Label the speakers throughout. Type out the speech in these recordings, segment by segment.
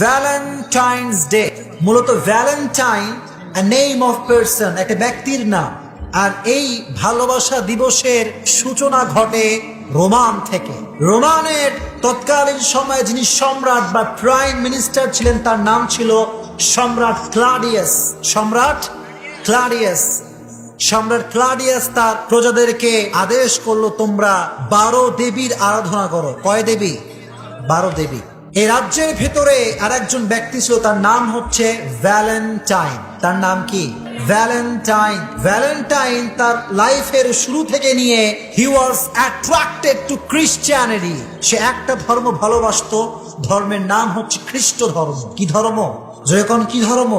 Speaker 1: Valentine's day, মূলত Valentine name of person, একটা ব্যক্তির নাম। আর এই ভালোবাসা দিবসের সূচনা ঘটে রোমান থেকে। রোমানের তৎকালীন সময়ে যিনি সম্রাট বা প্রাইম মিনিস্টার ছিলেন তার নাম ছিল সম্রাট ক্লাডিয়াস। সম্রাট ক্লাডিয়াস সম্রাট ক্লাডিয়াস তার প্রজাদেরকে আদেশ করলো, তোমরা 12 দেবীর আরাধনা করো। কয় দেবী? 12 দেবী। এই রাজ্যের ভেতরে আর একজন ব্যক্তি ছিল, তার নাম হচ্ছে ভ্যালেন্টাইন। তার নাম কি? ভ্যালেন্টাইন। ভ্যালেন্টাইন তার লাইফের শুরু থেকে নিয়ে হি ওয়াজ অ্যাট্রাক্টেড টু ক্রিশ্চিয়ানিটি। সে একটা ধর্ম ভালোবাসতো, ধর্মের নাম হচ্ছে খ্রিস্ট ধর্ম। কি ধর্ম? যখন কি ধর্ম?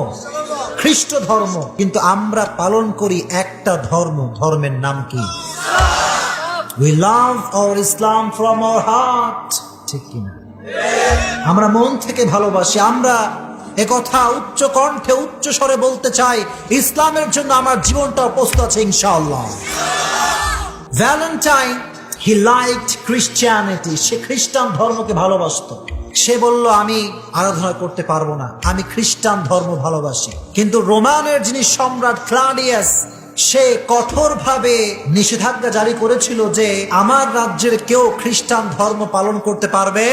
Speaker 1: খ্রিস্ট ধর্ম। কিন্তু আমরা পালন করি একটা ধর্ম, ধর্মের নাম কি? We love our Islam from our heart। ঠিক কিনা? আমরা মন থেকে ভালোবাসি। আমরা একথা উচ্চ কণ্ঠে উচ্চ স্বরে বলতে চাই, ইসলামের জন্য আমার জীবনটা প্রস্তুত আছে ইনশাআল্লাহ। Valentine he liked Christianity. সে খ্রিস্টান ধর্মকে ভালোবাসতো। সে বলল, আমি আরাধনা করতে পারবো না, আমি খ্রিস্টান ধর্ম ভালোবাসি। কিন্তু রোমানের যিনি সম্রাট ক্লাডিয়াস, সে কঠোরভাবে নিষেধাজ্ঞা জারি করেছিল যে আমার রাজ্যের কেউ খ্রিস্টান ধর্ম পালন করতে পারবে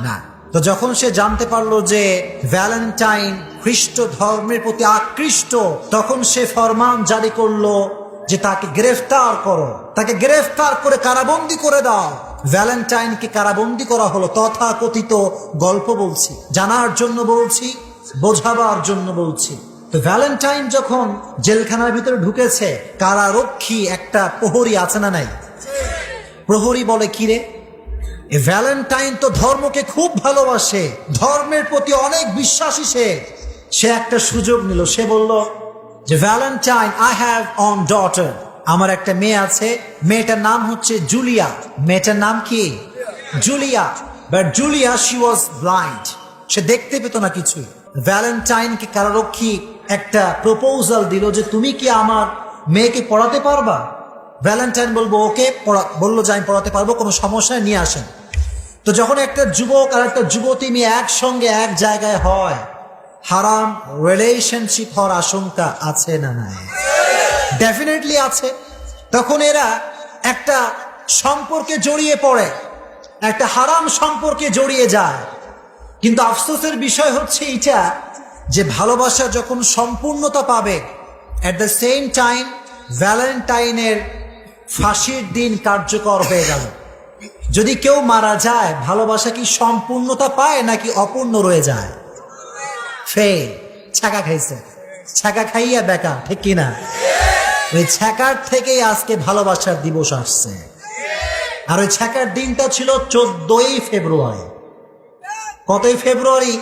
Speaker 1: না। তো যখন সে জানতে পারলো যে ভ্যালেন্টাইন খ্রিস্ট ধর্মের প্রতি আকৃষ্ট, তখন সে ফরমান জারি করলো যে তাকে গ্রেফতার করো, তাকে গ্রেফতার করে কারাবন্দী করে দাও। ভ্যালেন্টাইনকে কারাবন্দী করা হলো। তথা কথিত গল্প বলছি, জানার জন্য বলছি, বোঝাবার জন্য বলছি। তো ভ্যালেন্টাইন যখন জেলখানার ভিতরে ঢুকেছে, কারারক্ষী একটা প্রহরী আছে না নাই? প্রহরী বলে, কিরে, ভ্যালেন্টাইন তো ধর্মকে খুব ভালোবাসে, ধর্মের প্রতি অনেক বিশ্বাসী। সে একটা সুযোগ নিল। সে বলল যে, Valentine, I have on daughter, আমার একটা মেয়ে আছে, মেয়েটার নাম হচ্ছে জুলিয়া। মেয়েটার নাম কি? Julia. But Julia, she was blind, সে দেখতে পেত না কিছুই। ভ্যালেন্টাইনকে কারারক্ষী একটা প্রপোজাল দিল যে, তুমি কি আমার মেয়েকে পড়াতে পারবা? ভ্যালেন্টাইন বলবো, ওকে বললো যে আমি পড়াতে পারবো, কোনো সমস্যা নিয়ে আসেন। তো যখন একটা যুবক আর একটা যুবতী মেয়ে একসঙ্গে এক জায়গায় হয়, হারাম রিলেশনশিপ হওয়ার আশঙ্কা আছে না নাই? ডেফিনেটলি আছে। তখন এরা একটা সম্পর্কে জড়িয়ে পড়ে, একটা হারাম সম্পর্কে জড়িয়ে যায়। কিন্তু আফসোসের বিষয় হচ্ছে এটা যে ভালোবাসা যখন সম্পূর্ণতা পাবে, এট দ্য সেম টাইম ভ্যালেন্টাইনের ফাঁসির দিন কার্যকর হয়ে গেল। যদি কেউ মারা যায়, ভালোবাসা কি সম্পূর্ণতা পায় নাকি অপূর্ণ রয়ে যায়? ফেল। ছ্যাঁকা খাইছে, ছ্যাঁকা খাইয়া বেকার, ঠিক কিনা? ওই ছ্যাঁকার থেকেই আজকে ভালোবাসার দিবস আসছে। আর ওই ছ্যাঁকার দিনটা ছিল 14ই ফেব্রুয়ারি। কতই ফেব্রুয়ারি?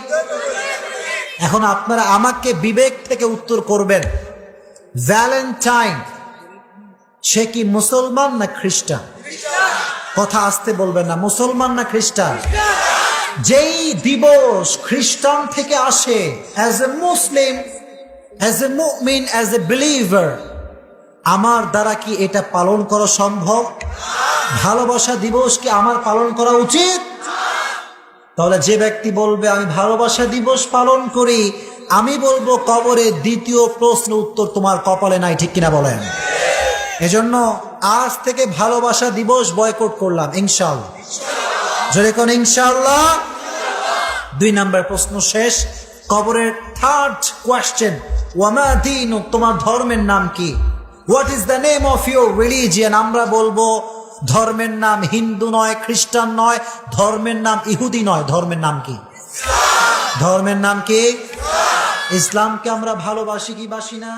Speaker 1: এখন আপনারা আমাকে বিবেক থেকে উত্তর করবেন, ভ্যালেন্টাইন সে কি মুসলমান না খ্রিস্টান? কথা আসতে বলবেন না, মুসলমান না খ্রিস্টান? যেই দিবস খ্রিস্টান থেকে আসে, as a Muslim, as a মুমিন, অ্যাজ এ বিলিভার, আমার দ্বারা কি এটা পালন করা সম্ভব? ভালোবাসা দিবস কি আমার পালন করা উচিত? তাহলে যে ব্যক্তি বলবে আমি ভালোবাসা দিবস পালন করি, আমি বলবো কবরে দ্বিতীয় প্রশ্ন উত্তর তোমার কপালে নাই, ঠিক কিনা বলেন? এজন্য আজ থেকে ভালোবাসা দিবস বয়কট করলাম ইনশাআল্লাহ। যদি কোন ইনশাআল্লাহ। 2 নম্বর প্রশ্ন শেষ। কবরের থার্ড কোয়েশ্চেন, ওয়ামা দীনুক, তোমার ধর্মের নাম কি? What is the name of your religion? আমরা বলবো ধর্মের নাম হিন্দু নয়, খ্রিস্টান নয়, ধর্মের নাম ইহুদি নয়। ধর্মের নাম কি? ধর্মের নাম কি? ইসলামকে আমরা ভালোবাসি কি বাসি না?